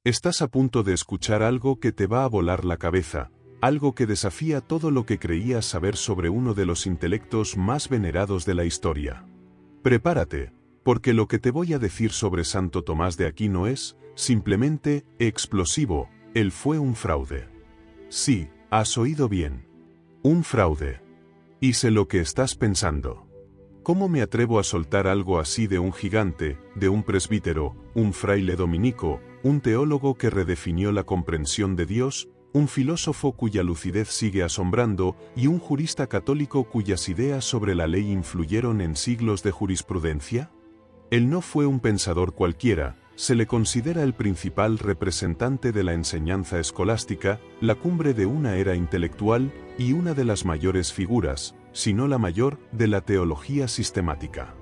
Estás a punto de escuchar algo que te va a volar la cabeza, algo que desafía todo lo que creías saber sobre uno de los intelectos más venerados de la historia. Prepárate, porque lo que te voy a decir sobre Santo Tomás de Aquino es, simplemente, explosivo. Él fue un fraude. Sí, has oído bien. Un fraude. Y sé lo que estás pensando. ¿Cómo me atrevo a soltar algo así de un gigante, de un presbítero, un fraile dominico, un teólogo que redefinió la comprensión de Dios, un filósofo cuya lucidez sigue asombrando y un jurista católico cuyas ideas sobre la ley influyeron en siglos de jurisprudencia? Él no fue un pensador cualquiera, se le considera el principal representante de la enseñanza escolástica, la cumbre de una era intelectual y una de las mayores figuras, si no la mayor, de la teología sistemática.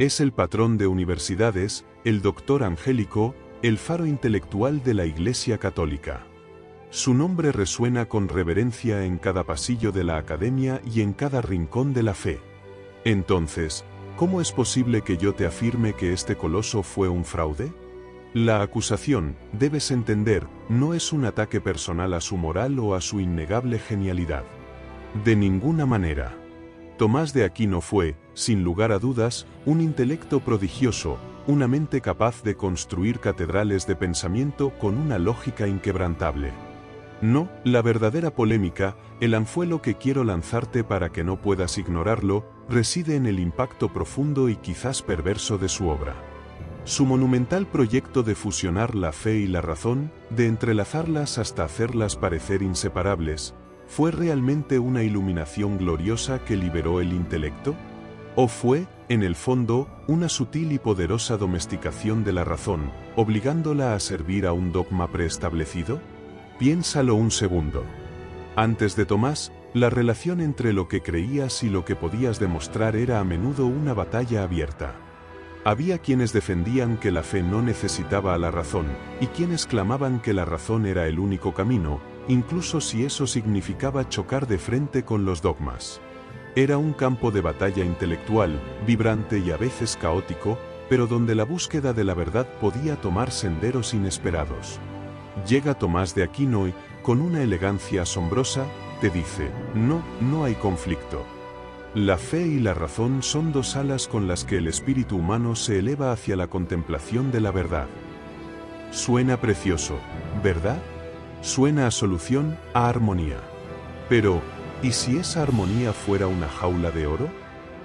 Es el patrón de universidades, el doctor angélico, el faro intelectual de la Iglesia Católica. Su nombre resuena con reverencia en cada pasillo de la academia y en cada rincón de la fe. Entonces, ¿cómo es posible que yo te afirme que este coloso fue un fraude? La acusación, debes entender, no es un ataque personal a su moral o a su innegable genialidad. De ninguna manera. Tomás de Aquino fue, sin lugar a dudas, un intelecto prodigioso, una mente capaz de construir catedrales de pensamiento con una lógica inquebrantable. No, la verdadera polémica, el anzuelo que quiero lanzarte para que no puedas ignorarlo, reside en el impacto profundo y quizás perverso de su obra. Su monumental proyecto de fusionar la fe y la razón, de entrelazarlas hasta hacerlas parecer inseparables, ¿fue realmente una iluminación gloriosa que liberó el intelecto? ¿O fue, en el fondo, una sutil y poderosa domesticación de la razón, obligándola a servir a un dogma preestablecido? Piénsalo un segundo. Antes de Tomás, la relación entre lo que creías y lo que podías demostrar era a menudo una batalla abierta. Había quienes defendían que la fe no necesitaba a la razón, y quienes clamaban que la razón era el único camino, incluso si eso significaba chocar de frente con los dogmas. Era un campo de batalla intelectual, vibrante y a veces caótico, pero donde la búsqueda de la verdad podía tomar senderos inesperados. Llega Tomás de Aquino y, con una elegancia asombrosa, te dice, no hay conflicto. La fe y la razón son dos alas con las que el espíritu humano se eleva hacia la contemplación de la verdad. Suena precioso, ¿verdad? Suena a solución, a armonía. Pero, ¿y si esa armonía fuera una jaula de oro?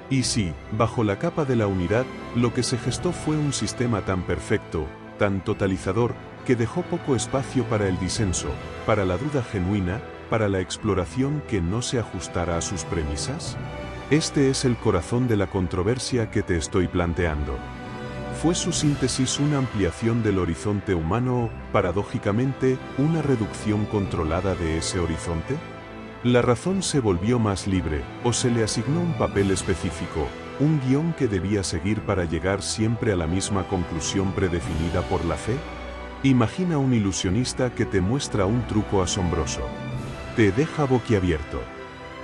¿Y si, bajo la capa de la unidad, lo que se gestó fue un sistema tan perfecto, tan totalizador, que dejó poco espacio para el disenso, para la duda genuina, para la exploración que no se ajustara a sus premisas? Este es el corazón de la controversia que te estoy planteando. ¿Fue su síntesis una ampliación del horizonte humano o, paradójicamente, una reducción controlada de ese horizonte? ¿La razón se volvió más libre, o se le asignó un papel específico, un guión que debía seguir para llegar siempre a la misma conclusión predefinida por la fe? Imagina un ilusionista que te muestra un truco asombroso. Te deja boquiabierto.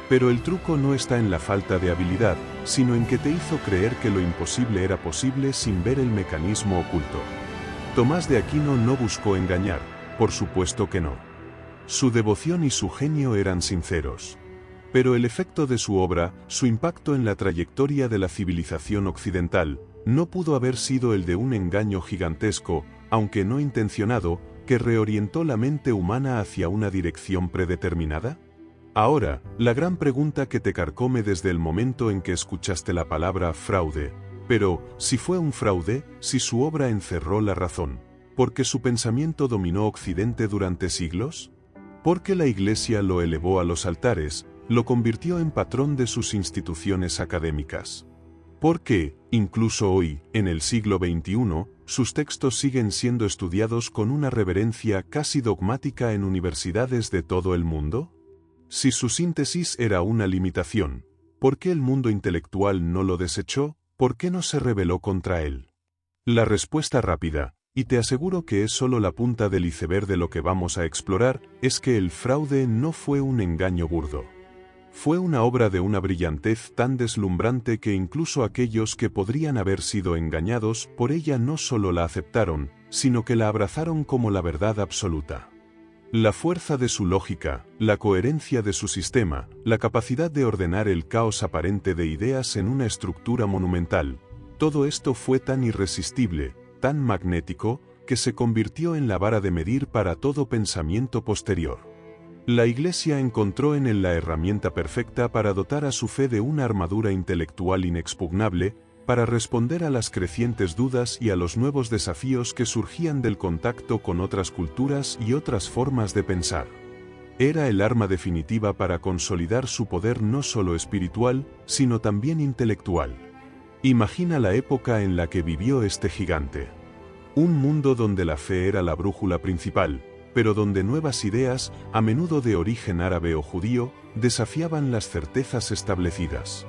Pero el truco no está en la falta de habilidad, sino en que te hizo creer que lo imposible era posible sin ver el mecanismo oculto. Tomás de Aquino no buscó engañar, por supuesto que no. Su devoción y su genio eran sinceros. Pero el efecto de su obra, su impacto en la trayectoria de la civilización occidental, no pudo haber sido el de un engaño gigantesco, aunque no intencionado, que reorientó la mente humana hacia una dirección predeterminada. Ahora, la gran pregunta que te carcome desde el momento en que escuchaste la palabra fraude. Pero, si fue un fraude, si su obra encerró la razón, ¿porque su pensamiento dominó Occidente durante siglos? ¿Porque la Iglesia lo elevó a los altares, lo convirtió en patrón de sus instituciones académicas? ¿Porque, incluso hoy, en el siglo XXI, sus textos siguen siendo estudiados con una reverencia casi dogmática en universidades de todo el mundo? Si su síntesis era una limitación, ¿por qué el mundo intelectual no lo desechó? ¿Por qué no se rebeló contra él? La respuesta rápida, y te aseguro que es solo la punta del iceberg de lo que vamos a explorar, es que el fraude no fue un engaño burdo. Fue una obra de una brillantez tan deslumbrante que incluso aquellos que podrían haber sido engañados por ella no solo la aceptaron, sino que la abrazaron como la verdad absoluta. La fuerza de su lógica, la coherencia de su sistema, la capacidad de ordenar el caos aparente de ideas en una estructura monumental, todo esto fue tan irresistible, tan magnético, que se convirtió en la vara de medir para todo pensamiento posterior. La Iglesia encontró en él la herramienta perfecta para dotar a su fe de una armadura intelectual inexpugnable, para responder a las crecientes dudas y a los nuevos desafíos que surgían del contacto con otras culturas y otras formas de pensar. Era el arma definitiva para consolidar su poder no solo espiritual, sino también intelectual. Imagina la época en la que vivió este gigante. Un mundo donde la fe era la brújula principal, pero donde nuevas ideas, a menudo de origen árabe o judío, desafiaban las certezas establecidas.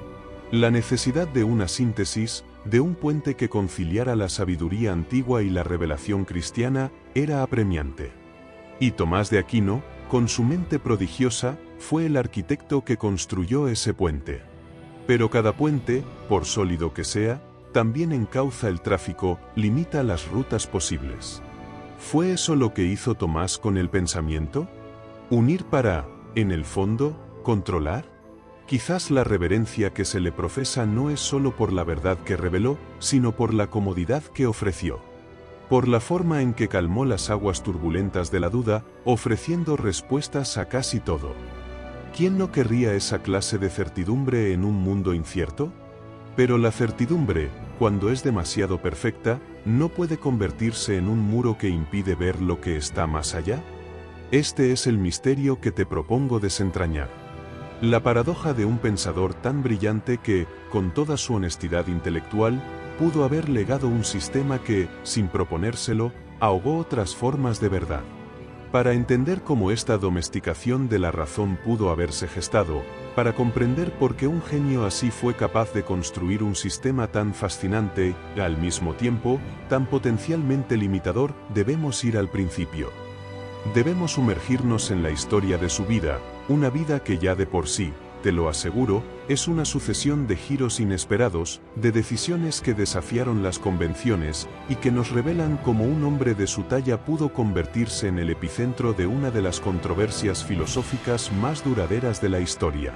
La necesidad de una síntesis, de un puente que conciliara la sabiduría antigua y la revelación cristiana, era apremiante. Y Tomás de Aquino, con su mente prodigiosa, fue el arquitecto que construyó ese puente. Pero cada puente, por sólido que sea, también encauza el tráfico, limita las rutas posibles. ¿Fue eso lo que hizo Tomás con el pensamiento? ¿Unir para, en el fondo, controlar? Quizás la reverencia que se le profesa no es solo por la verdad que reveló, sino por la comodidad que ofreció. Por la forma en que calmó las aguas turbulentas de la duda, ofreciendo respuestas a casi todo. ¿Quién no querría esa clase de certidumbre en un mundo incierto? Pero la certidumbre, cuando es demasiado perfecta, ¿no puede convertirse en un muro que impide ver lo que está más allá? Este es el misterio que te propongo desentrañar. La paradoja de un pensador tan brillante que, con toda su honestidad intelectual, pudo haber legado un sistema que, sin proponérselo, ahogó otras formas de verdad. Para entender cómo esta domesticación de la razón pudo haberse gestado, para comprender por qué un genio así fue capaz de construir un sistema tan fascinante, y al mismo tiempo, tan potencialmente limitador, debemos ir al principio. Debemos sumergirnos en la historia de su vida, una vida que ya de por sí, te lo aseguro, es una sucesión de giros inesperados, de decisiones que desafiaron las convenciones y que nos revelan cómo un hombre de su talla pudo convertirse en el epicentro de una de las controversias filosóficas más duraderas de la historia.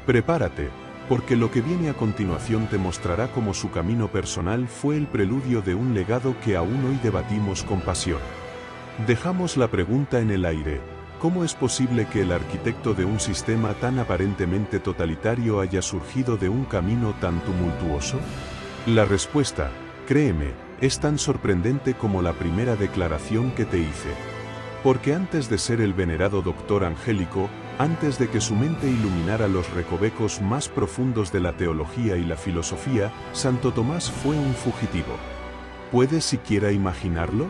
Prepárate, porque lo que viene a continuación te mostrará cómo su camino personal fue el preludio de un legado que aún hoy debatimos con pasión. Dejamos la pregunta en el aire. ¿Cómo es posible que el arquitecto de un sistema tan aparentemente totalitario haya surgido de un camino tan tumultuoso? La respuesta, créeme, es tan sorprendente como la primera declaración que te hice. Porque antes de ser el venerado doctor angélico, antes de que su mente iluminara los recovecos más profundos de la teología y la filosofía, Santo Tomás fue un fugitivo. ¿Puedes siquiera imaginarlo?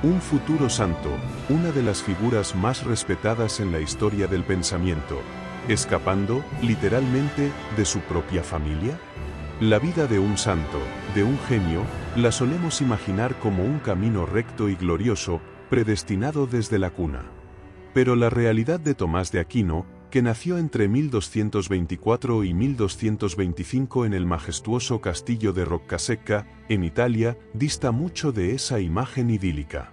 Un futuro santo, una de las figuras más respetadas en la historia del pensamiento, escapando, literalmente, de su propia familia. La vida de un santo, de un genio, la solemos imaginar como un camino recto y glorioso, predestinado desde la cuna. Pero la realidad de Tomás de Aquino, que nació entre 1224 y 1225 en el majestuoso castillo de Roccasecca, en Italia, dista mucho de esa imagen idílica.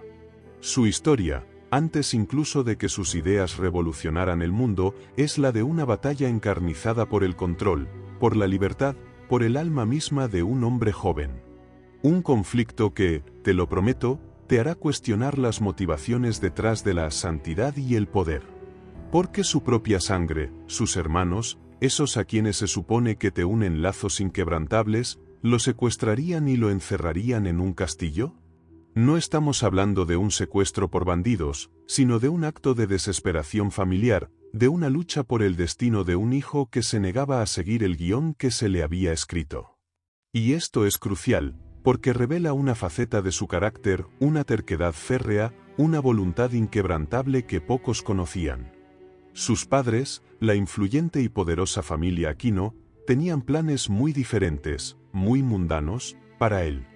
Su historia, antes incluso de que sus ideas revolucionaran el mundo, es la de una batalla encarnizada por el control, por la libertad, por el alma misma de un hombre joven. Un conflicto que, te lo prometo, te hará cuestionar las motivaciones detrás de la santidad y el poder. Porque su propia sangre, sus hermanos, esos a quienes se supone que te unen lazos inquebrantables, ¿lo secuestrarían y lo encerrarían en un castillo? No estamos hablando de un secuestro por bandidos, sino de un acto de desesperación familiar, de una lucha por el destino de un hijo que se negaba a seguir el guión que se le había escrito. Y esto es crucial, porque revela una faceta de su carácter, una terquedad férrea, una voluntad inquebrantable que pocos conocían. Sus padres, la influyente y poderosa familia Aquino, tenían planes muy diferentes, muy mundanos, para él.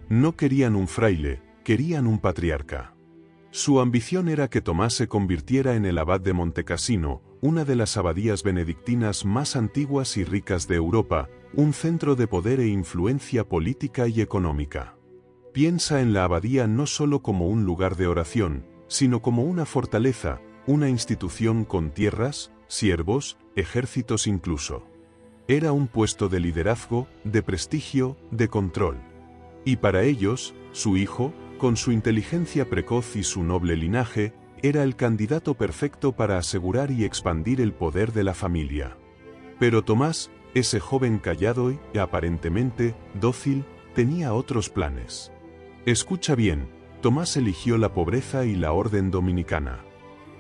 No querían un fraile, querían un patriarca. Su ambición era que Tomás se convirtiera en el abad de Montecassino, una de las abadías benedictinas más antiguas y ricas de Europa, un centro de poder e influencia política y económica. Piensa en la abadía no solo como un lugar de oración, sino como una fortaleza, una institución con tierras, siervos, ejércitos incluso. Era un puesto de liderazgo, de prestigio, de control. Y para ellos, su hijo, con su inteligencia precoz y su noble linaje, era el candidato perfecto para asegurar y expandir el poder de la familia. Pero Tomás, ese joven callado y, aparentemente, dócil, tenía otros planes. Escucha bien, Tomás eligió la pobreza y la orden dominicana.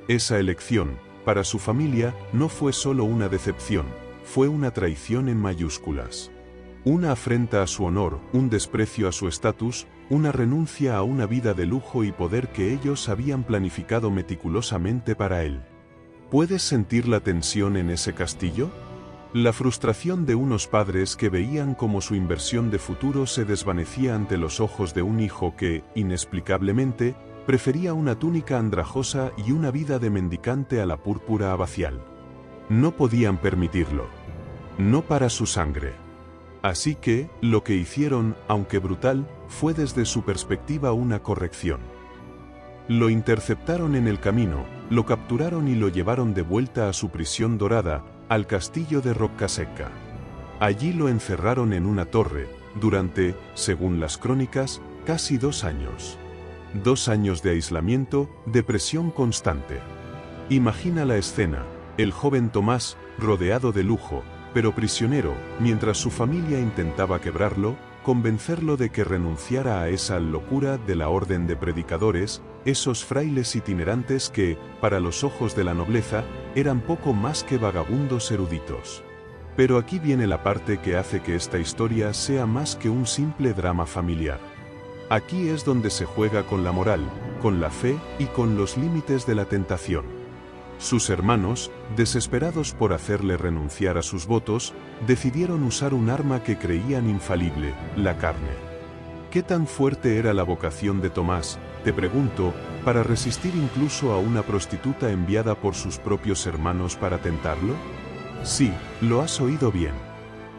Esa elección, para su familia, no fue solo una decepción, fue una traición en mayúsculas. Una afrenta a su honor, un desprecio a su estatus, una renuncia a una vida de lujo y poder que ellos habían planificado meticulosamente para él. ¿Puedes sentir la tensión en ese castillo? La frustración de unos padres que veían cómo su inversión de futuro se desvanecía ante los ojos de un hijo que, inexplicablemente, prefería una túnica andrajosa y una vida de mendicante a la púrpura abacial. No podían permitirlo. No para su sangre. Así que, lo que hicieron, aunque brutal, fue desde su perspectiva una corrección. Lo interceptaron en el camino, lo capturaron y lo llevaron de vuelta a su prisión dorada, al castillo de Roccaseca. Allí lo encerraron en una torre, durante, según las crónicas, casi 2 años. 2 años de aislamiento, de presión constante. Imagina la escena, el joven Tomás, rodeado de lujo, pero prisionero, mientras su familia intentaba quebrarlo, convencerlo de que renunciara a esa locura de la orden de predicadores, esos frailes itinerantes que, para los ojos de la nobleza, eran poco más que vagabundos eruditos. Pero aquí viene la parte que hace que esta historia sea más que un simple drama familiar. Aquí es donde se juega con la moral, con la fe y con los límites de la tentación. Sus hermanos, desesperados por hacerle renunciar a sus votos, decidieron usar un arma que creían infalible, la carne. ¿Qué tan fuerte era la vocación de Tomás, te pregunto, para resistir incluso a una prostituta enviada por sus propios hermanos para tentarlo? Sí, lo has oído bien.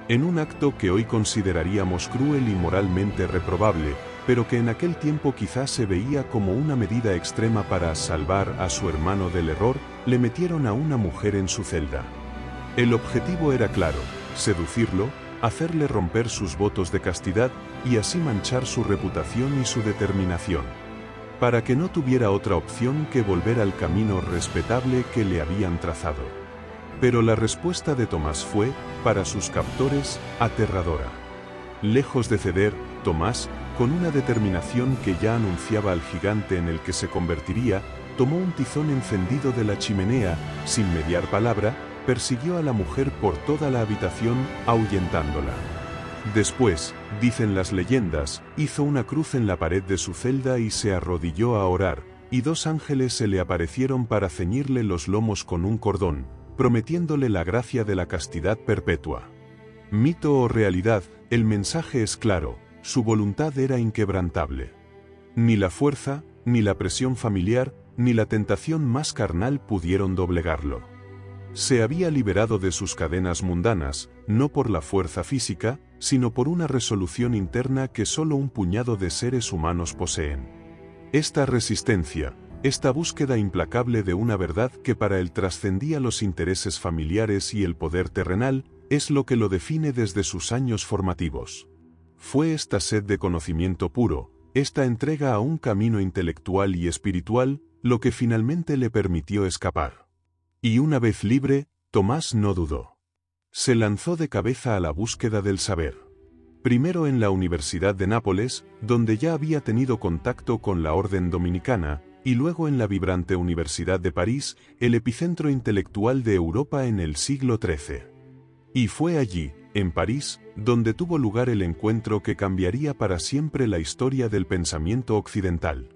En un acto que hoy consideraríamos cruel y moralmente reprobable, pero que en aquel tiempo quizás se veía como una medida extrema para salvar a su hermano del error, le metieron a una mujer en su celda. El objetivo era claro, seducirlo, hacerle romper sus votos de castidad y así manchar su reputación y su determinación. Para que no tuviera otra opción que volver al camino respetable que le habían trazado. Pero la respuesta de Tomás fue, para sus captores, aterradora. Lejos de ceder, Tomás, con una determinación que ya anunciaba al gigante en el que se convertiría, tomó un tizón encendido de la chimenea, sin mediar palabra, persiguió a la mujer por toda la habitación, ahuyentándola. Después, dicen las leyendas, hizo una cruz en la pared de su celda y se arrodilló a orar, y 2 ángeles se le aparecieron para ceñirle los lomos con un cordón, prometiéndole la gracia de la castidad perpetua. Mito o realidad, el mensaje es claro, su voluntad era inquebrantable. Ni la fuerza, ni la presión familiar, ni la tentación más carnal pudieron doblegarlo. Se había liberado de sus cadenas mundanas, no por la fuerza física, sino por una resolución interna que solo un puñado de seres humanos poseen. Esta resistencia, esta búsqueda implacable de una verdad que para él trascendía los intereses familiares y el poder terrenal, es lo que lo define desde sus años formativos. Fue esta sed de conocimiento puro, esta entrega a un camino intelectual y espiritual, lo que finalmente le permitió escapar. Y una vez libre, Tomás no dudó. Se lanzó de cabeza a la búsqueda del saber. Primero en la Universidad de Nápoles, donde ya había tenido contacto con la orden dominicana, y luego en la vibrante Universidad de París, el epicentro intelectual de Europa en el siglo XIII. Y fue allí, en París, donde tuvo lugar el encuentro que cambiaría para siempre la historia del pensamiento occidental.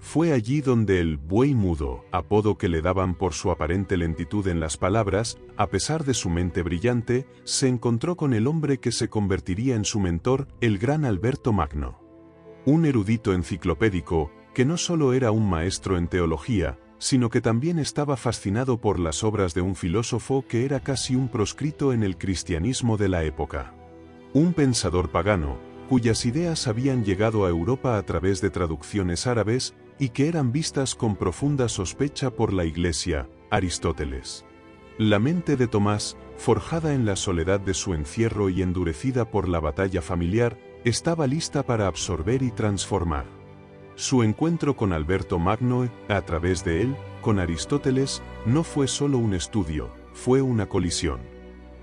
Fue allí donde el buey mudo, apodo que le daban por su aparente lentitud en las palabras, a pesar de su mente brillante, se encontró con el hombre que se convertiría en su mentor, el gran Alberto Magno. Un erudito enciclopédico, que no solo era un maestro en teología, sino que también estaba fascinado por las obras de un filósofo que era casi un proscrito en el cristianismo de la época. Un pensador pagano, cuyas ideas habían llegado a Europa a través de traducciones árabes y que eran vistas con profunda sospecha por la Iglesia, Aristóteles. La mente de Tomás, forjada en la soledad de su encierro y endurecida por la batalla familiar, estaba lista para absorber y transformar. Su encuentro con Alberto Magno, a través de él, con Aristóteles, no fue solo un estudio, fue una colisión.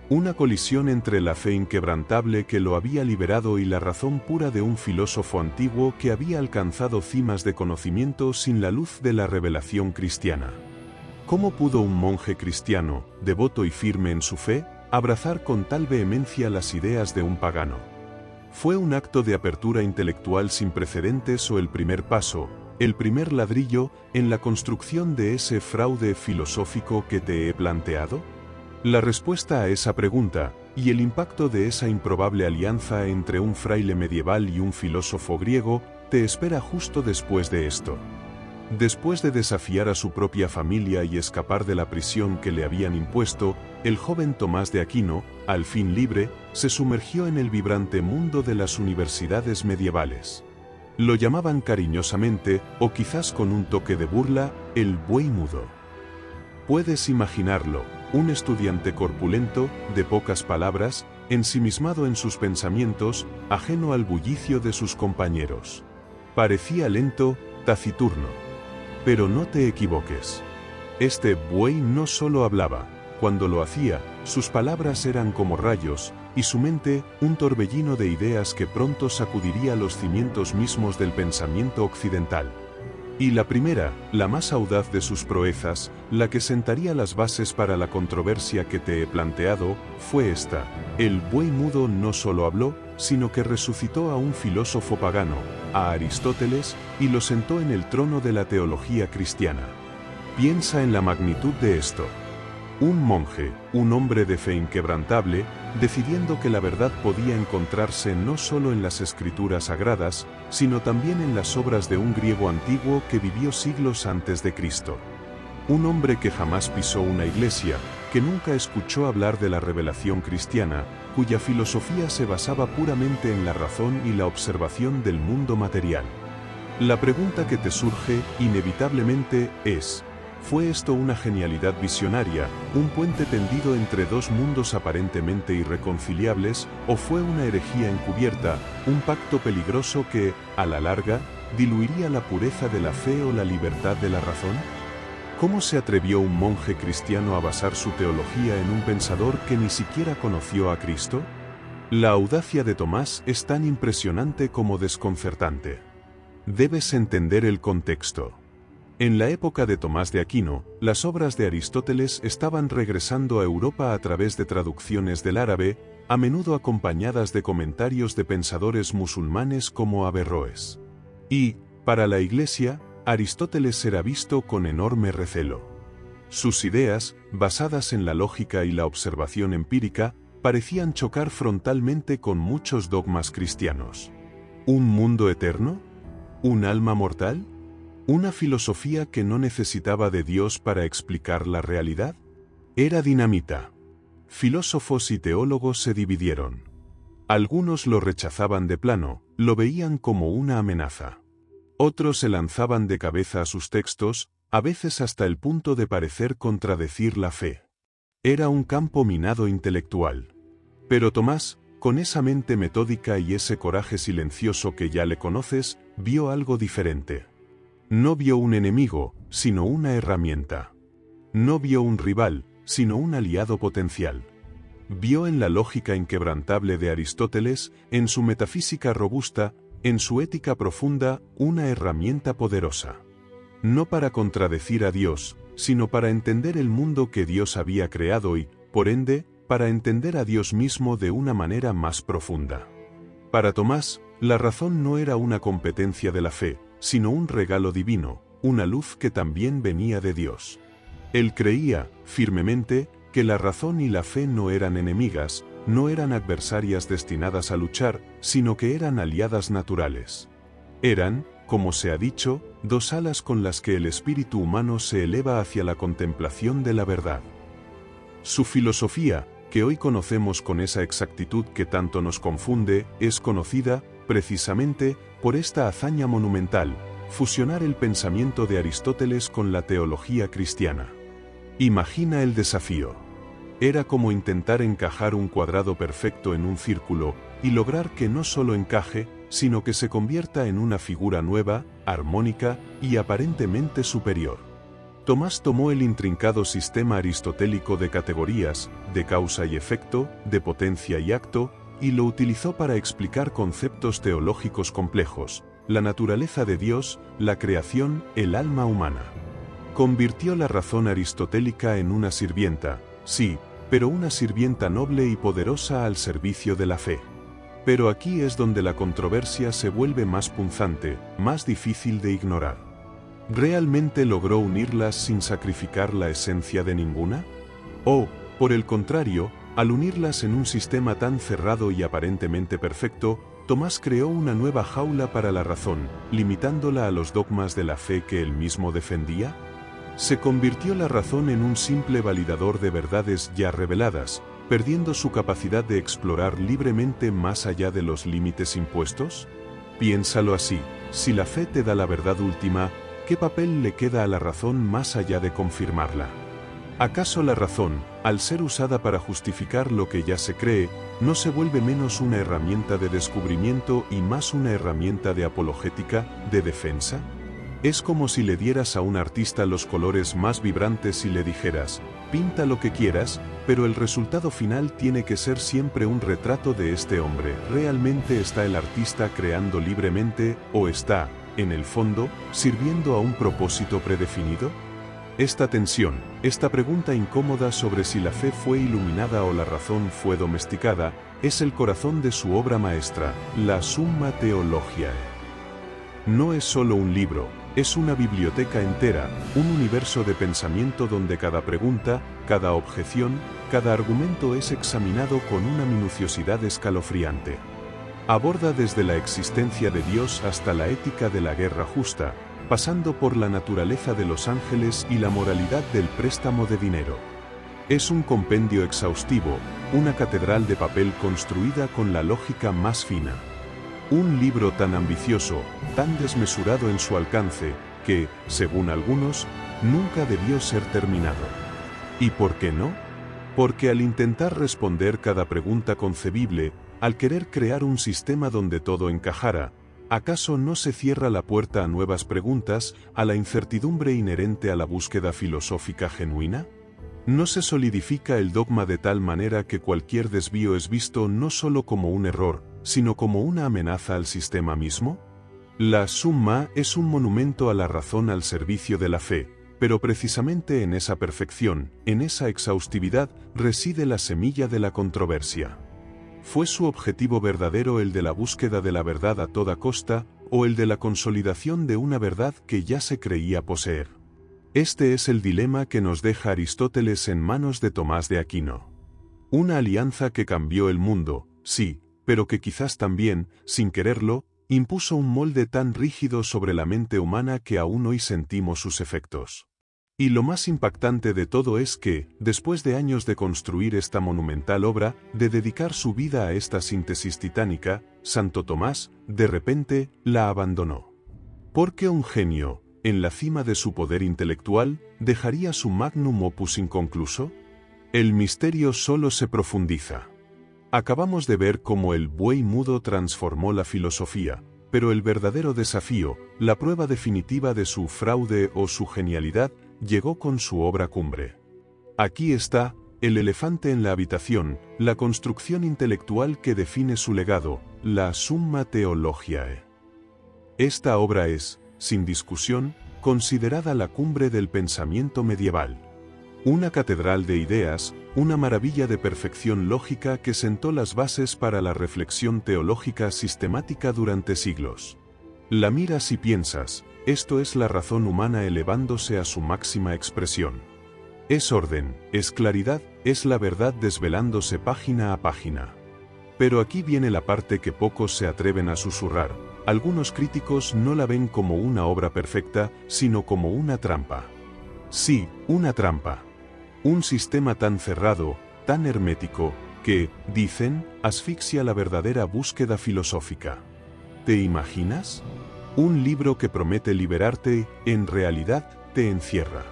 Una colisión entre la fe inquebrantable que lo había liberado y la razón pura de un filósofo antiguo que había alcanzado cimas de conocimiento sin la luz de la revelación cristiana. ¿Cómo pudo un monje cristiano, devoto y firme en su fe, abrazar con tal vehemencia las ideas de un pagano? ¿Fue un acto de apertura intelectual sin precedentes o el primer paso, el primer ladrillo, en la construcción de ese fraude filosófico que te he planteado? La respuesta a esa pregunta, y el impacto de esa improbable alianza entre un fraile medieval y un filósofo griego, te espera justo después de esto. Después de desafiar a su propia familia y escapar de la prisión que le habían impuesto, el joven Tomás de Aquino, al fin libre, se sumergió en el vibrante mundo de las universidades medievales. Lo llamaban cariñosamente, o quizás con un toque de burla, el buey mudo. Puedes imaginarlo, un estudiante corpulento, de pocas palabras, ensimismado en sus pensamientos, ajeno al bullicio de sus compañeros. Parecía lento, taciturno. Pero no te equivoques. Este buey no solo hablaba, cuando lo hacía, sus palabras eran como rayos, y su mente, un torbellino de ideas que pronto sacudiría los cimientos mismos del pensamiento occidental. Y la primera, la más audaz de sus proezas, la que sentaría las bases para la controversia que te he planteado, fue esta: el buey mudo no solo habló, sino que resucitó a un filósofo pagano, a Aristóteles, y lo sentó en el trono de la teología cristiana. Piensa en la magnitud de esto. Un monje, un hombre de fe inquebrantable, decidiendo que la verdad podía encontrarse no solo en las escrituras sagradas, sino también en las obras de un griego antiguo que vivió siglos antes de Cristo. Un hombre que jamás pisó una iglesia, que nunca escuchó hablar de la revelación cristiana, cuya filosofía se basaba puramente en la razón y la observación del mundo material. La pregunta que te surge, inevitablemente, es: ¿fue esto una genialidad visionaria, un puente tendido entre dos mundos aparentemente irreconciliables, o fue una herejía encubierta, un pacto peligroso que, a la larga, diluiría la pureza de la fe o la libertad de la razón? ¿Cómo se atrevió un monje cristiano a basar su teología en un pensador que ni siquiera conoció a Cristo? La audacia de Tomás es tan impresionante como desconcertante. Debes entender el contexto. En la época de Tomás de Aquino, las obras de Aristóteles estaban regresando a Europa a través de traducciones del árabe, a menudo acompañadas de comentarios de pensadores musulmanes como Averroes. Y, para la Iglesia, Aristóteles era visto con enorme recelo. Sus ideas, basadas en la lógica y la observación empírica, parecían chocar frontalmente con muchos dogmas cristianos. ¿Un mundo eterno? ¿Un alma mortal? ¿Una filosofía que no necesitaba de Dios para explicar la realidad? Era dinamita. Filósofos y teólogos se dividieron. Algunos lo rechazaban de plano, lo veían como una amenaza. Otros se lanzaban de cabeza a sus textos, a veces hasta el punto de parecer contradecir la fe. Era un campo minado intelectual. Pero Tomás, con esa mente metódica y ese coraje silencioso que ya le conoces, vio algo diferente. No vio un enemigo, sino una herramienta. No vio un rival, sino un aliado potencial. Vio en la lógica inquebrantable de Aristóteles, en su metafísica robusta, en su ética profunda, una herramienta poderosa. No para contradecir a Dios, sino para entender el mundo que Dios había creado y, por ende, para entender a Dios mismo de una manera más profunda. Para Tomás, la razón no era una competencia de la fe, sino un regalo divino, una luz que también venía de Dios. Él creía, firmemente, que la razón y la fe no eran enemigas, no eran adversarias destinadas a luchar, sino que eran aliadas naturales. Eran, como se ha dicho, dos alas con las que el espíritu humano se eleva hacia la contemplación de la verdad. Su filosofía, que hoy conocemos con esa exactitud que tanto nos confunde, es conocida, precisamente, por esta hazaña monumental, fusionar el pensamiento de Aristóteles con la teología cristiana. Imagina el desafío. Era como intentar encajar un cuadrado perfecto en un círculo, y lograr que no solo encaje, sino que se convierta en una figura nueva, armónica y aparentemente superior. Tomás tomó el intrincado sistema aristotélico de categorías, de causa y efecto, de potencia y acto, y lo utilizó para explicar conceptos teológicos complejos, la naturaleza de Dios, la creación, el alma humana. Convirtió la razón aristotélica en una sirvienta, sí, pero una sirvienta noble y poderosa al servicio de la fe. Pero aquí es donde la controversia se vuelve más punzante, más difícil de ignorar. ¿Realmente logró unirlas sin sacrificar la esencia de ninguna? ¿O, por el contrario, al unirlas en un sistema tan cerrado y aparentemente perfecto, Tomás creó una nueva jaula para la razón, limitándola a los dogmas de la fe que él mismo defendía? ¿Se convirtió la razón en un simple validador de verdades ya reveladas, perdiendo su capacidad de explorar libremente más allá de los límites impuestos? Piénsalo así, si la fe te da la verdad última, ¿qué papel le queda a la razón más allá de confirmarla? ¿Acaso la razón, al ser usada para justificar lo que ya se cree, no se vuelve menos una herramienta de descubrimiento y más una herramienta de apologética, de defensa? Es como si le dieras a un artista los colores más vibrantes y le dijeras, pinta lo que quieras, pero el resultado final tiene que ser siempre un retrato de este hombre. ¿Realmente está el artista creando libremente, o está, en el fondo, sirviendo a un propósito predefinido? Esta tensión, esta pregunta incómoda sobre si la fe fue iluminada o la razón fue domesticada, es el corazón de su obra maestra, la Summa Theologiae. No es solo un libro, es una biblioteca entera, un universo de pensamiento donde cada pregunta, cada objeción, cada argumento es examinado con una minuciosidad escalofriante. Aborda desde la existencia de Dios hasta la ética de la guerra justa, pasando por la naturaleza de los ángeles y la moralidad del préstamo de dinero. Es un compendio exhaustivo, una catedral de papel construida con la lógica más fina. Un libro tan ambicioso, tan desmesurado en su alcance, que, según algunos, nunca debió ser terminado. ¿Y por qué no? Porque al intentar responder cada pregunta concebible, al querer crear un sistema donde todo encajara, ¿acaso no se cierra la puerta a nuevas preguntas, a la incertidumbre inherente a la búsqueda filosófica genuina? ¿No se solidifica el dogma de tal manera que cualquier desvío es visto no solo como un error, sino como una amenaza al sistema mismo? La Summa es un monumento a la razón al servicio de la fe, pero precisamente en esa perfección, en esa exhaustividad, reside la semilla de la controversia. ¿Fue su objetivo verdadero el de la búsqueda de la verdad a toda costa, o el de la consolidación de una verdad que ya se creía poseer? Este es el dilema que nos deja Aristóteles en manos de Tomás de Aquino. Una alianza que cambió el mundo, sí, pero que quizás también, sin quererlo, impuso un molde tan rígido sobre la mente humana que aún hoy sentimos sus efectos. Y lo más impactante de todo es que, después de años de construir esta monumental obra, de dedicar su vida a esta síntesis titánica, Santo Tomás, de repente, la abandonó. ¿Por qué un genio, en la cima de su poder intelectual, dejaría su magnum opus inconcluso? El misterio solo se profundiza. Acabamos de ver cómo el buey mudo transformó la filosofía, pero el verdadero desafío, la prueba definitiva de su fraude o su genialidad, llegó con su obra cumbre. Aquí está, el elefante en la habitación, la construcción intelectual que define su legado, la Summa Theologiae. Esta obra es, sin discusión, considerada la cumbre del pensamiento medieval. Una catedral de ideas, una maravilla de perfección lógica que sentó las bases para la reflexión teológica sistemática durante siglos. La miras y piensas, esto es la razón humana elevándose a su máxima expresión. Es orden, es claridad, es la verdad desvelándose página a página. Pero aquí viene la parte que pocos se atreven a susurrar. Algunos críticos no la ven como una obra perfecta, sino como una trampa. Sí, una trampa. Un sistema tan cerrado, tan hermético, que, dicen, asfixia la verdadera búsqueda filosófica. ¿Te imaginas? Un libro que promete liberarte, en realidad, te encierra.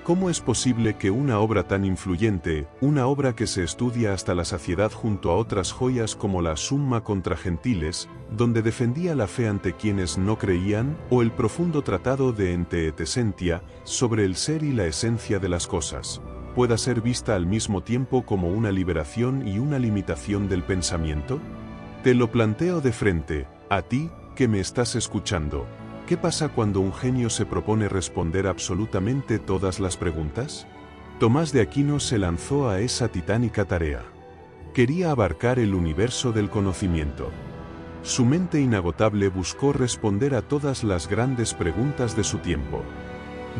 ¿Cómo es posible que una obra tan influyente, una obra que se estudia hasta la saciedad junto a otras joyas como la Summa contra Gentiles, donde defendía la fe ante quienes no creían, o el profundo tratado de Ente et Essentia, sobre el ser y la esencia de las cosas, pueda ser vista al mismo tiempo como una liberación y una limitación del pensamiento? Te lo planteo de frente, a ti, que me estás escuchando. ¿Qué pasa cuando un genio se propone responder absolutamente todas las preguntas? Tomás de Aquino se lanzó a esa titánica tarea. Quería abarcar el universo del conocimiento. Su mente inagotable buscó responder a todas las grandes preguntas de su tiempo.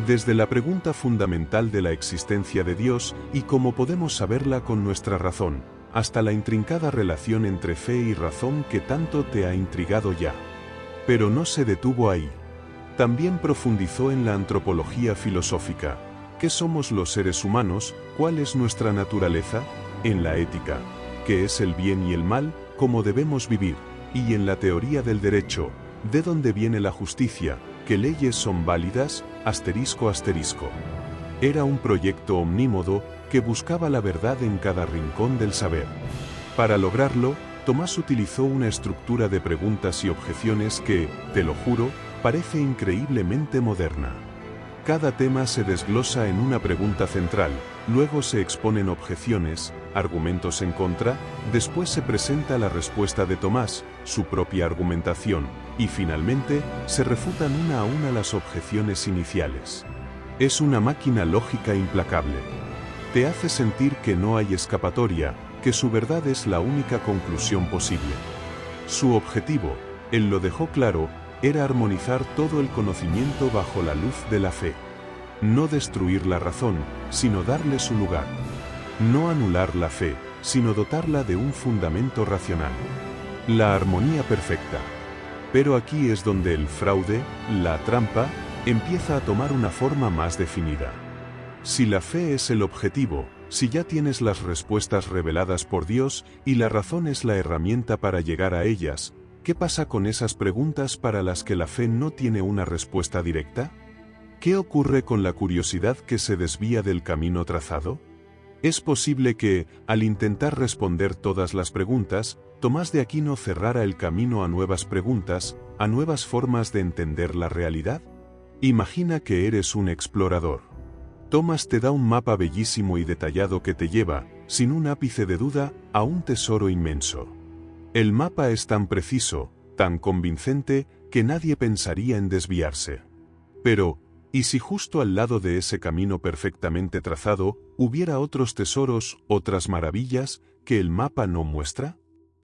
Desde la pregunta fundamental de la existencia de Dios y cómo podemos saberla con nuestra razón, hasta la intrincada relación entre fe y razón que tanto te ha intrigado ya. Pero no se detuvo ahí. También profundizó en la antropología filosófica. ¿Qué somos los seres humanos? ¿Cuál es nuestra naturaleza? En la ética. ¿Qué es el bien y el mal? ¿Cómo debemos vivir? Y en la teoría del derecho. ¿De dónde viene la justicia? ¿Qué leyes son válidas? Asterisco. Era un proyecto omnímodo que buscaba la verdad en cada rincón del saber. Para lograrlo, Tomás utilizó una estructura de preguntas y objeciones que, te lo juro, parece increíblemente moderna. Cada tema se desglosa en una pregunta central, luego se exponen objeciones, argumentos en contra, después se presenta la respuesta de Tomás, su propia argumentación, y finalmente, se refutan una a una las objeciones iniciales. Es una máquina lógica implacable. Te hace sentir que no hay escapatoria, que su verdad es la única conclusión posible. Su objetivo, él lo dejó claro, era armonizar todo el conocimiento bajo la luz de la fe. No destruir la razón, sino darle su lugar. No anular la fe, sino dotarla de un fundamento racional. La armonía perfecta. Pero aquí es donde el fraude, la trampa, empieza a tomar una forma más definida. Si la fe es el objetivo, si ya tienes las respuestas reveladas por Dios y la razón es la herramienta para llegar a ellas, ¿qué pasa con esas preguntas para las que la fe no tiene una respuesta directa? ¿Qué ocurre con la curiosidad que se desvía del camino trazado? Es posible que, al intentar responder todas las preguntas, Tomás de Aquino cerrara el camino a nuevas preguntas, a nuevas formas de entender la realidad. Imagina que eres un explorador. Tomás te da un mapa bellísimo y detallado que te lleva, sin un ápice de duda, a un tesoro inmenso. El mapa es tan preciso, tan convincente, que nadie pensaría en desviarse. Pero, ¿y si justo al lado de ese camino perfectamente trazado, hubiera otros tesoros, otras maravillas, que el mapa no muestra?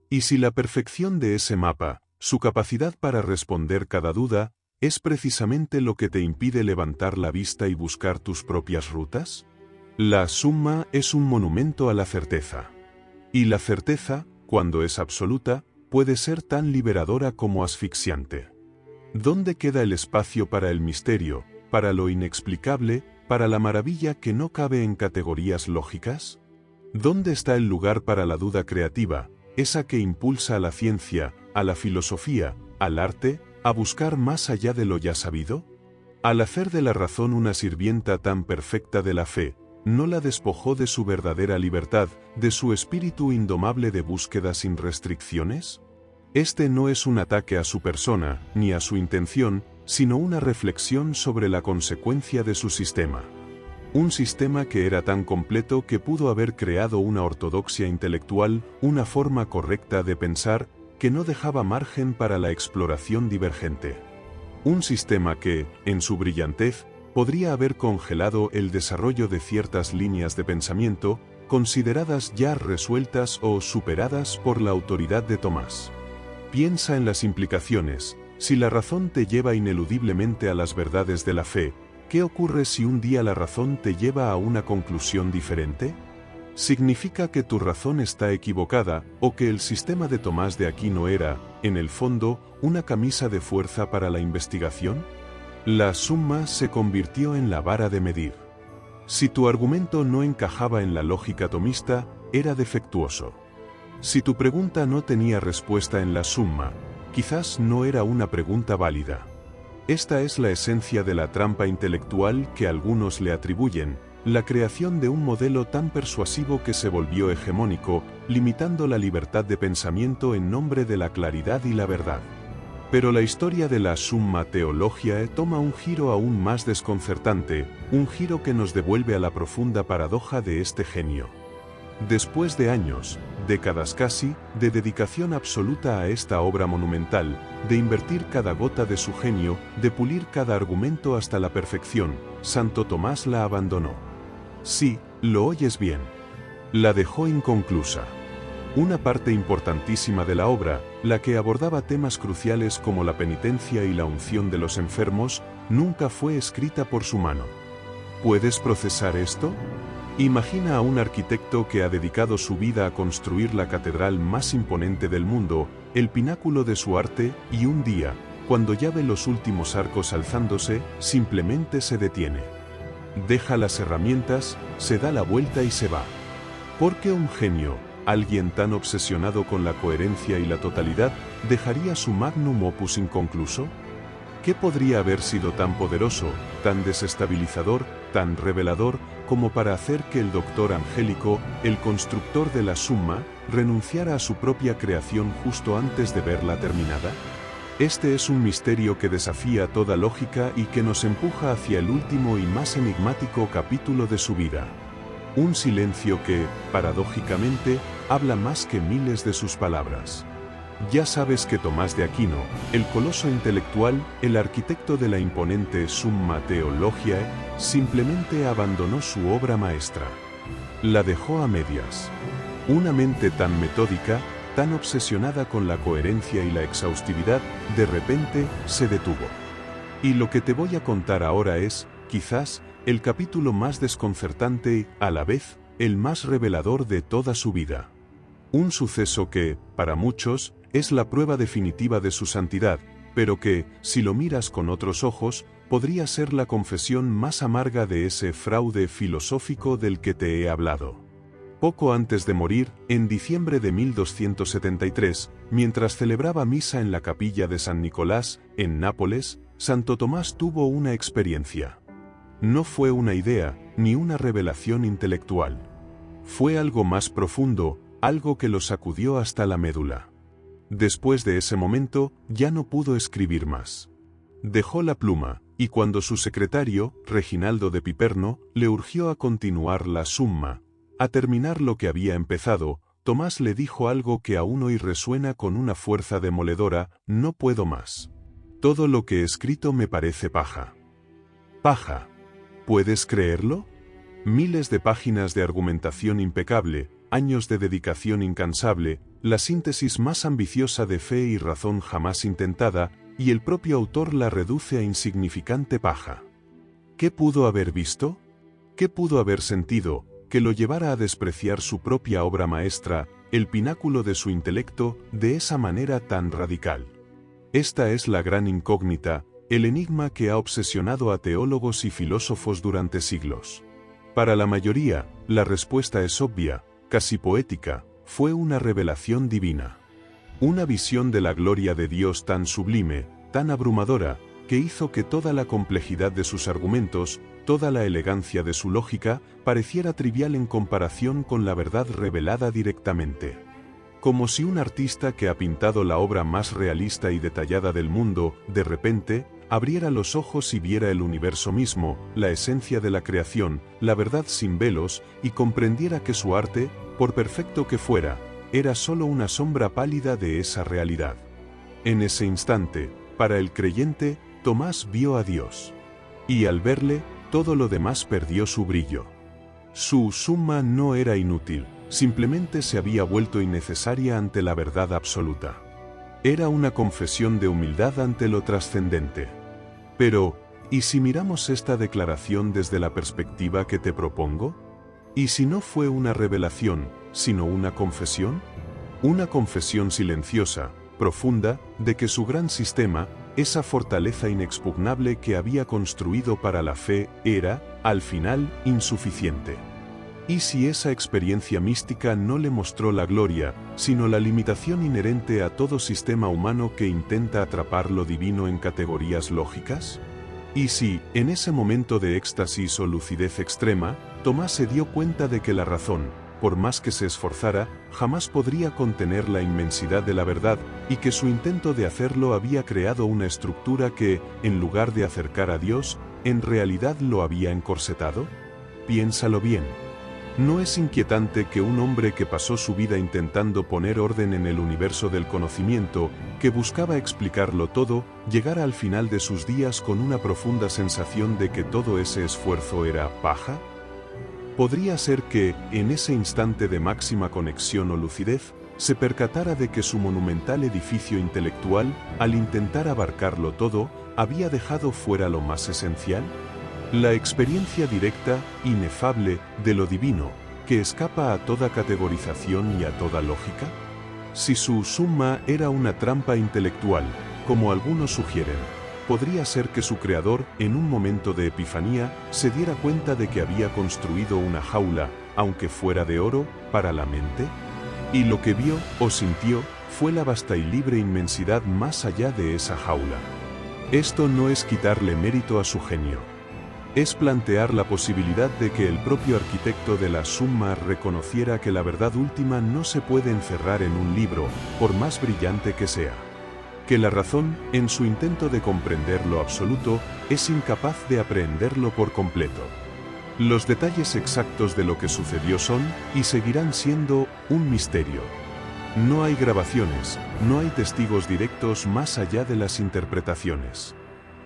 ¿Y si la perfección de ese mapa, su capacidad para responder cada duda, es precisamente lo que te impide levantar la vista y buscar tus propias rutas? La Summa es un monumento a la certeza. Y la certeza, cuando es absoluta, puede ser tan liberadora como asfixiante. ¿Dónde queda el espacio para el misterio, para lo inexplicable, para la maravilla que no cabe en categorías lógicas? ¿Dónde está el lugar para la duda creativa, esa que impulsa a la ciencia, a la filosofía, al arte, a buscar más allá de lo ya sabido? Al hacer de la razón una sirvienta tan perfecta de la fe, ¿no la despojó de su verdadera libertad, de su espíritu indomable de búsqueda sin restricciones? Este no es un ataque a su persona, ni a su intención, sino una reflexión sobre la consecuencia de su sistema. Un sistema que era tan completo que pudo haber creado una ortodoxia intelectual, una forma correcta de pensar, que no dejaba margen para la exploración divergente. Un sistema que, en su brillantez, podría haber congelado el desarrollo de ciertas líneas de pensamiento, consideradas ya resueltas o superadas por la autoridad de Tomás. Piensa en las implicaciones. Si la razón te lleva ineludiblemente a las verdades de la fe, ¿qué ocurre si un día la razón te lleva a una conclusión diferente? ¿Significa que tu razón está equivocada, o que el sistema de Tomás de Aquino era, en el fondo, una camisa de fuerza para la investigación? La Summa se convirtió en la vara de medir. Si tu argumento no encajaba en la lógica tomista, era defectuoso. Si tu pregunta no tenía respuesta en la Summa, quizás no era una pregunta válida. Esta es la esencia de la trampa intelectual que algunos le atribuyen, la creación de un modelo tan persuasivo que se volvió hegemónico, limitando la libertad de pensamiento en nombre de la claridad y la verdad. Pero la historia de la Summa Theologiae toma un giro aún más desconcertante, un giro que nos devuelve a la profunda paradoja de este genio. Después de años, décadas casi, de dedicación absoluta a esta obra monumental, de invertir cada gota de su genio, de pulir cada argumento hasta la perfección, Santo Tomás la abandonó. Sí, lo oyes bien. La dejó inconclusa. Una parte importantísima de la obra, la que abordaba temas cruciales como la penitencia y la unción de los enfermos, nunca fue escrita por su mano. ¿Puedes procesar esto? Imagina a un arquitecto que ha dedicado su vida a construir la catedral más imponente del mundo, el pináculo de su arte, y un día, cuando ya ve los últimos arcos alzándose, simplemente se detiene. Deja las herramientas, se da la vuelta y se va. ¿Por qué un genio, alguien tan obsesionado con la coherencia y la totalidad, dejaría su magnum opus inconcluso? ¿Qué podría haber sido tan poderoso, tan desestabilizador, tan revelador, como para hacer que el doctor Angélico, el constructor de la Summa, renunciara a su propia creación justo antes de verla terminada? Este es un misterio que desafía toda lógica y que nos empuja hacia el último y más enigmático capítulo de su vida. Un silencio que, paradójicamente, habla más que miles de sus palabras. Ya sabes que Tomás de Aquino, el coloso intelectual, el arquitecto de la imponente Summa Theologiae, simplemente abandonó su obra maestra. La dejó a medias. Una mente tan metódica, tan obsesionada con la coherencia y la exhaustividad, de repente, se detuvo. Y lo que te voy a contar ahora es, quizás, el capítulo más desconcertante y, a la vez, el más revelador de toda su vida. Un suceso que, para muchos, es la prueba definitiva de su santidad, pero que, si lo miras con otros ojos, podría ser la confesión más amarga de ese fraude filosófico del que te he hablado. Poco antes de morir, en diciembre de 1273, mientras celebraba misa en la capilla de San Nicolás, en Nápoles, Santo Tomás tuvo una experiencia. No fue una idea, ni una revelación intelectual. Fue algo más profundo, algo que lo sacudió hasta la médula. Después de ese momento, ya no pudo escribir más. Dejó la pluma, y cuando su secretario, Reginaldo de Piperno, le urgió a continuar la Summa, a terminar lo que había empezado, Tomás le dijo algo que aún hoy resuena con una fuerza demoledora: no puedo más. Todo lo que he escrito me parece paja. Paja. ¿Puedes creerlo? Miles de páginas de argumentación impecable, años de dedicación incansable, la síntesis más ambiciosa de fe y razón jamás intentada, y el propio autor la reduce a insignificante paja. ¿Qué pudo haber visto? ¿Qué pudo haber sentido, que lo llevara a despreciar su propia obra maestra, el pináculo de su intelecto, de esa manera tan radical? Esta es la gran incógnita, el enigma que ha obsesionado a teólogos y filósofos durante siglos. Para la mayoría, la respuesta es obvia, casi poética: fue una revelación divina. Una visión de la gloria de Dios tan sublime, tan abrumadora, que hizo que toda la complejidad de sus argumentos, toda la elegancia de su lógica, pareciera trivial en comparación con la verdad revelada directamente. Como si un artista que ha pintado la obra más realista y detallada del mundo, de repente, abriera los ojos y viera el universo mismo, la esencia de la creación, la verdad sin velos, y comprendiera que su arte, por perfecto que fuera, era solo una sombra pálida de esa realidad. En ese instante, para el creyente, Tomás vio a Dios. Y al verle, todo lo demás perdió su brillo. Su Summa no era inútil, simplemente se había vuelto innecesaria ante la verdad absoluta. Era una confesión de humildad ante lo trascendente. Pero, ¿y si miramos esta declaración desde la perspectiva que te propongo? ¿Y si no fue una revelación, sino una confesión? Una confesión silenciosa, profunda, de que su gran sistema, esa fortaleza inexpugnable que había construido para la fe, era, al final, insuficiente. ¿Y si esa experiencia mística no le mostró la gloria, sino la limitación inherente a todo sistema humano que intenta atrapar lo divino en categorías lógicas? ¿Y si, en ese momento de éxtasis o lucidez extrema, Tomás se dio cuenta de que la razón, por más que se esforzara, jamás podría contener la inmensidad de la verdad, y que su intento de hacerlo había creado una estructura que, en lugar de acercar a Dios, en realidad lo había encorsetado? Piénsalo bien. ¿No es inquietante que un hombre que pasó su vida intentando poner orden en el universo del conocimiento, que buscaba explicarlo todo, llegara al final de sus días con una profunda sensación de que todo ese esfuerzo era paja? Podría ser que, en ese instante de máxima conexión o lucidez, se percatara de que su monumental edificio intelectual, al intentar abarcarlo todo, había dejado fuera lo más esencial. La experiencia directa, inefable, de lo divino, que escapa a toda categorización y a toda lógica. Si su summa era una trampa intelectual, como algunos sugieren, podría ser que su creador, en un momento de epifanía, se diera cuenta de que había construido una jaula, aunque fuera de oro, para la mente. Y lo que vio o sintió fue la vasta y libre inmensidad más allá de esa jaula. Esto no es quitarle mérito a su genio. Es plantear la posibilidad de que el propio arquitecto de la Summa reconociera que la verdad última no se puede encerrar en un libro, por más brillante que sea. Que la razón, en su intento de comprender lo absoluto, es incapaz de aprehenderlo por completo. Los detalles exactos de lo que sucedió son, y seguirán siendo, un misterio. No hay grabaciones, no hay testigos directos más allá de las interpretaciones.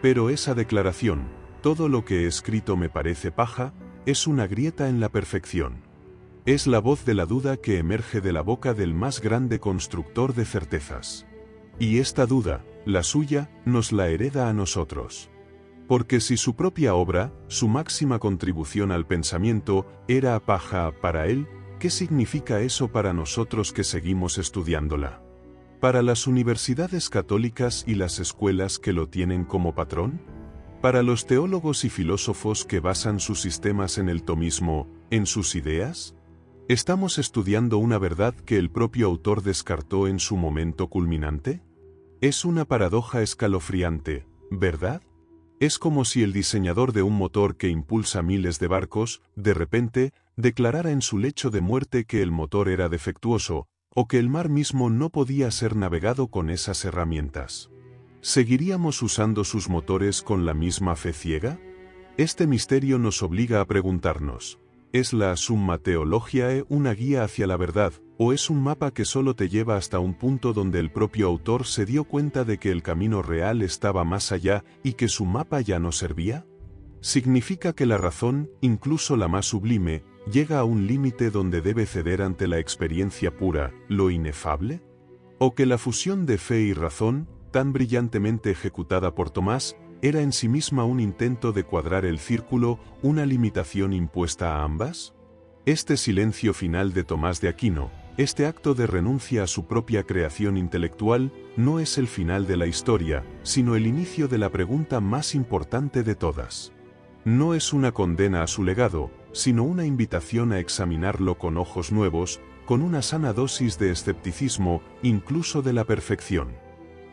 Pero esa declaración, todo lo que he escrito me parece paja, es una grieta en la perfección. Es la voz de la duda que emerge de la boca del más grande constructor de certezas. Y esta duda, la suya, nos la hereda a nosotros. Porque si su propia obra, su máxima contribución al pensamiento, era paja para él, ¿qué significa eso para nosotros que seguimos estudiándola? ¿Para las universidades católicas y las escuelas que lo tienen como patrón? ¿Para los teólogos y filósofos que basan sus sistemas en el tomismo, en sus ideas? ¿Estamos estudiando una verdad que el propio autor descartó en su momento culminante? Es una paradoja escalofriante, ¿verdad? Es como si el diseñador de un motor que impulsa miles de barcos, de repente, declarara en su lecho de muerte que el motor era defectuoso, o que el mar mismo no podía ser navegado con esas herramientas. ¿Seguiríamos usando sus motores con la misma fe ciega? Este misterio nos obliga a preguntarnos, ¿es la Summa Theologiae una guía hacia la verdad, o es un mapa que solo te lleva hasta un punto donde el propio autor se dio cuenta de que el camino real estaba más allá y que su mapa ya no servía? ¿Significa que la razón, incluso la más sublime, llega a un límite donde debe ceder ante la experiencia pura, lo inefable? ¿O que la fusión de fe y razón, tan brillantemente ejecutada por Tomás, era en sí misma un intento de cuadrar el círculo, una limitación impuesta a ambas? Este silencio final de Tomás de Aquino, este acto de renuncia a su propia creación intelectual, no es el final de la historia, sino el inicio de la pregunta más importante de todas. No es una condena a su legado, sino una invitación a examinarlo con ojos nuevos, con una sana dosis de escepticismo, incluso de la perfección.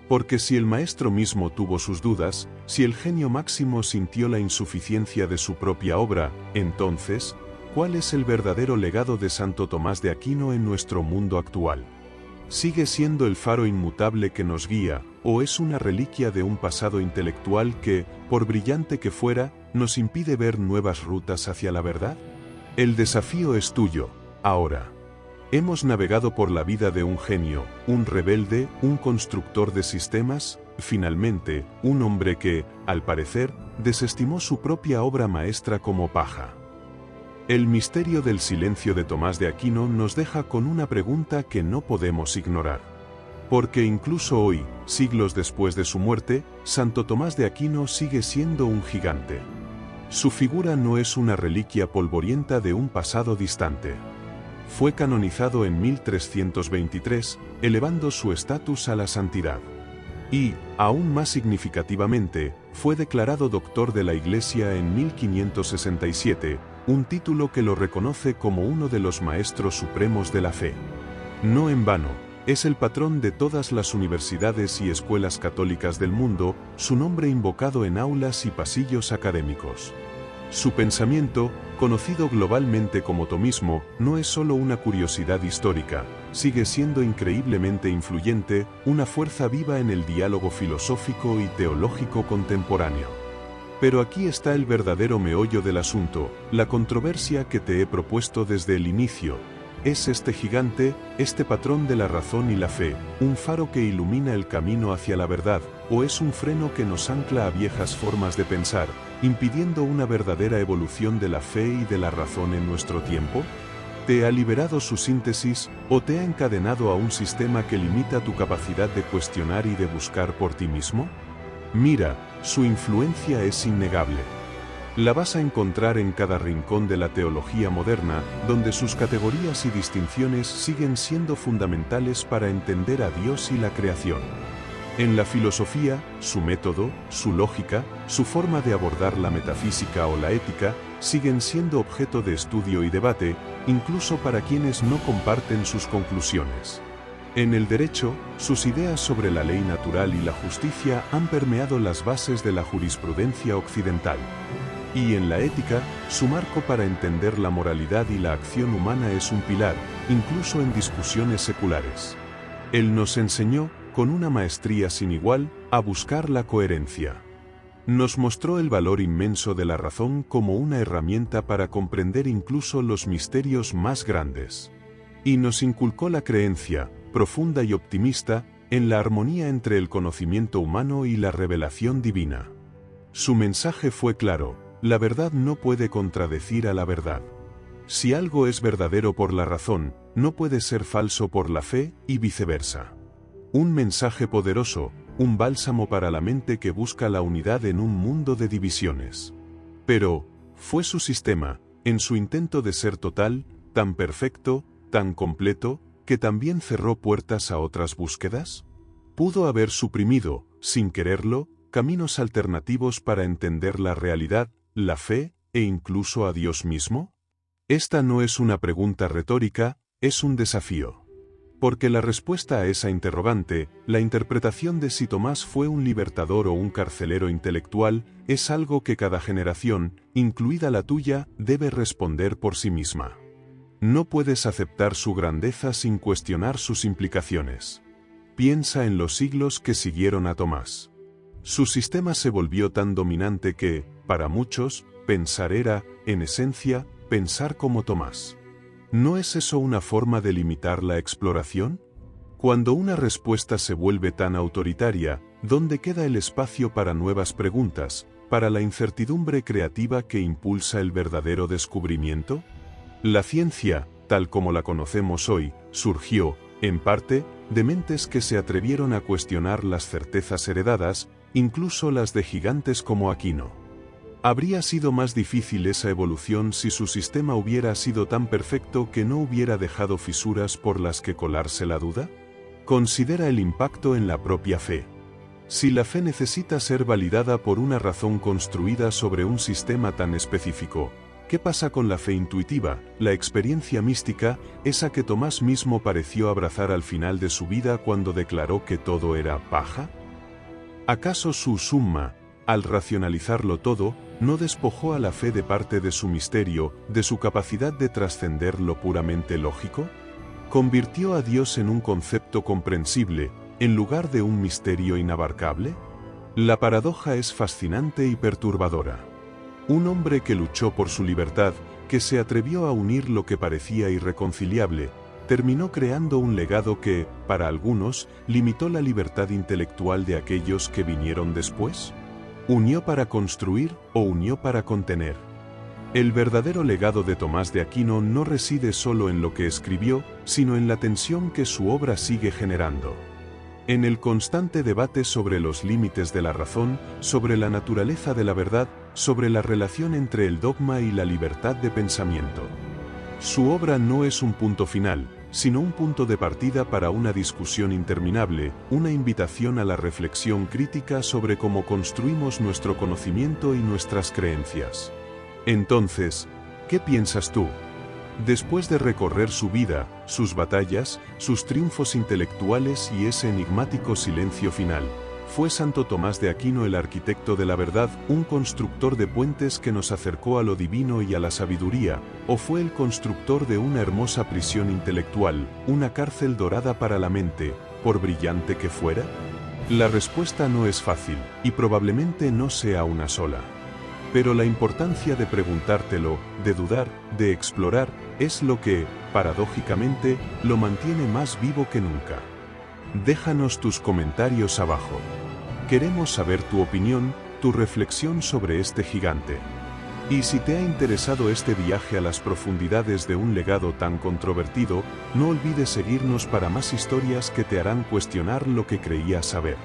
Porque si el maestro mismo tuvo sus dudas, si el genio máximo sintió la insuficiencia de su propia obra, entonces, ¿cuál es el verdadero legado de Santo Tomás de Aquino en nuestro mundo actual? ¿Sigue siendo el faro inmutable que nos guía, o es una reliquia de un pasado intelectual que, por brillante que fuera, nos impide ver nuevas rutas hacia la verdad? El desafío es tuyo, ahora. ¿Hemos navegado por la vida de un genio, un rebelde, un constructor de sistemas, finalmente, un hombre que, al parecer, desestimó su propia obra maestra como paja? El misterio del silencio de Tomás de Aquino nos deja con una pregunta que no podemos ignorar. Porque incluso hoy, siglos después de su muerte, Santo Tomás de Aquino sigue siendo un gigante. Su figura no es una reliquia polvorienta de un pasado distante. Fue canonizado en 1323, elevando su estatus a la santidad. Y, aún más significativamente, fue declarado doctor de la Iglesia en 1567, un título que lo reconoce como uno de los maestros supremos de la fe. No en vano, es el patrón de todas las universidades y escuelas católicas del mundo, su nombre invocado en aulas y pasillos académicos. Su pensamiento, conocido globalmente como tomismo, no es solo una curiosidad histórica, sigue siendo increíblemente influyente, una fuerza viva en el diálogo filosófico y teológico contemporáneo. Pero aquí está el verdadero meollo del asunto, la controversia que te he propuesto desde el inicio. ¿Es este gigante, este patrón de la razón y la fe, un faro que ilumina el camino hacia la verdad, o es un freno que nos ancla a viejas formas de pensar, impidiendo una verdadera evolución de la fe y de la razón en nuestro tiempo? ¿Te ha liberado su síntesis, o te ha encadenado a un sistema que limita tu capacidad de cuestionar y de buscar por ti mismo? Mira, su influencia es innegable. La vas a encontrar en cada rincón de la teología moderna, donde sus categorías y distinciones siguen siendo fundamentales para entender a Dios y la creación. En la filosofía, su método, su lógica, su forma de abordar la metafísica o la ética, siguen siendo objeto de estudio y debate, incluso para quienes no comparten sus conclusiones. En el derecho, sus ideas sobre la ley natural y la justicia han permeado las bases de la jurisprudencia occidental. Y en la ética, su marco para entender la moralidad y la acción humana es un pilar, incluso en discusiones seculares. Él nos enseñó, con una maestría sin igual, a buscar la coherencia. Nos mostró el valor inmenso de la razón como una herramienta para comprender incluso los misterios más grandes. Y nos inculcó la creencia, profunda y optimista, en la armonía entre el conocimiento humano y la revelación divina. Su mensaje fue claro: la verdad no puede contradecir a la verdad. Si algo es verdadero por la razón, no puede ser falso por la fe, y viceversa. Un mensaje poderoso, un bálsamo para la mente que busca la unidad en un mundo de divisiones. Pero, ¿fue su sistema, en su intento de ser total, tan perfecto, tan completo, que también cerró puertas a otras búsquedas? ¿Pudo haber suprimido, sin quererlo, caminos alternativos para entender la realidad, la fe, e incluso a Dios mismo? Esta no es una pregunta retórica, es un desafío. Porque la respuesta a esa interrogante, la interpretación de si Tomás fue un libertador o un carcelero intelectual, es algo que cada generación, incluida la tuya, debe responder por sí misma. No puedes aceptar su grandeza sin cuestionar sus implicaciones. Piensa en los siglos que siguieron a Tomás. Su sistema se volvió tan dominante que, para muchos, pensar era, en esencia, pensar como Tomás. ¿No es eso una forma de limitar la exploración? Cuando una respuesta se vuelve tan autoritaria, ¿dónde queda el espacio para nuevas preguntas, para la incertidumbre creativa que impulsa el verdadero descubrimiento? La ciencia, tal como la conocemos hoy, surgió, en parte, de mentes que se atrevieron a cuestionar las certezas heredadas, incluso las de gigantes como Aquino. ¿Habría sido más difícil esa evolución si su sistema hubiera sido tan perfecto que no hubiera dejado fisuras por las que colarse la duda? Considera el impacto en la propia fe. Si la fe necesita ser validada por una razón construida sobre un sistema tan específico, ¿qué pasa con la fe intuitiva, la experiencia mística, esa que Tomás mismo pareció abrazar al final de su vida cuando declaró que todo era paja? ¿Acaso su summa, al racionalizarlo todo, no despojó a la fe de parte de su misterio, de su capacidad de trascender lo puramente lógico? ¿Convirtió a Dios en un concepto comprensible, en lugar de un misterio inabarcable? La paradoja es fascinante y perturbadora. Un hombre que luchó por su libertad, que se atrevió a unir lo que parecía irreconciliable, terminó creando un legado que, para algunos, limitó la libertad intelectual de aquellos que vinieron después. ¿Unió para construir o unió para contener? El verdadero legado de Tomás de Aquino no reside solo en lo que escribió, sino en la tensión que su obra sigue generando. En el constante debate sobre los límites de la razón, sobre la naturaleza de la verdad, sobre la relación entre el dogma y la libertad de pensamiento. Su obra no es un punto final, sino un punto de partida para una discusión interminable, una invitación a la reflexión crítica sobre cómo construimos nuestro conocimiento y nuestras creencias. Entonces, ¿qué piensas tú? Después de recorrer su vida, sus batallas, sus triunfos intelectuales y ese enigmático silencio final, ¿fue Santo Tomás de Aquino el arquitecto de la verdad, un constructor de puentes que nos acercó a lo divino y a la sabiduría, o fue el constructor de una hermosa prisión intelectual, una cárcel dorada para la mente, por brillante que fuera? La respuesta no es fácil, y probablemente no sea una sola. Pero la importancia de preguntártelo, de dudar, de explorar, es lo que, paradójicamente, lo mantiene más vivo que nunca. Déjanos tus comentarios abajo. Queremos saber tu opinión, tu reflexión sobre este gigante. Y si te ha interesado este viaje a las profundidades de un legado tan controvertido, no olvides seguirnos para más historias que te harán cuestionar lo que creías saber.